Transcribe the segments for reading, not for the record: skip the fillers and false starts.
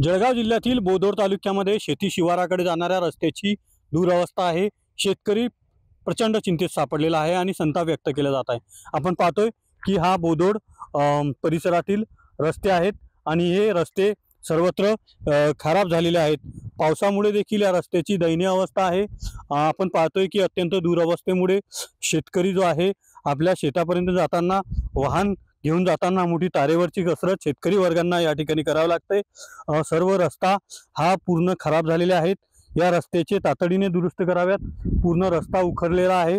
जळगाव जिल्ह्यातील बोदोड तालुक्यामध्ये शेती शिवाराकडे जाणाऱ्या रस्त्याची दुरवस्था आहे। शेतकरी प्रचंड चिंतेत सापडलेला आहे आणि संताप व्यक्त केला जात आहे। आपण पाहतोय की हा बोदोड परिसरातील रस्ते आहेत आणि हे रस्ते सर्वत्र खराब झालेले आहेत। पावसामुळे देखील या रस्त्याची दयनीय अवस्था आहे। आपण पाहतोय की अत्यंत दुरवस्थेमुळे शेतकरी जो आहे आपल्या शेतापर्यंत जाताना वाहन घेऊन जाताना मोठी तारेवरची कसरत शेतकरी वर्गांना या ठिकाणी करावं लागते। सर्व रस्ता हा पूर्ण खराब झालेले आहेत। या रस्त्याचे तातडीने दुरुस्त कराव्यात। पूर्ण रस्ता उखरलेला आहे।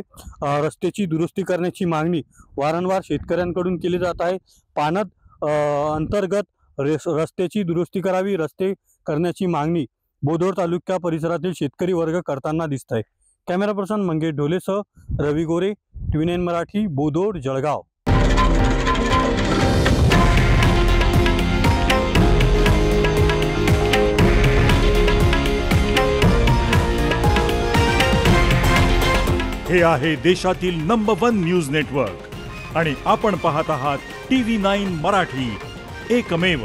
रस्त्याची दुरुस्ती करण्याची मागणी वारंवार शेतकऱ्यांकडून केली जात आहे। पानद अंतर्गत रस्त्याची दुरुस्ती करावी, रस्ते करण्याची मागणी बोदोड तालुका परिसरातील शेतकरी वर्ग करताना दिसत आहे। कॅमेरा पर्सन मंगेश ढोलेसह रवी गोरे, TVN मराठी, बोदोड, जळगाव। हे आहे देशातील नंबर 1 न्यूज नेटवर्क आणि आपण पाहत आहात TV9 मराठी, एकमेव।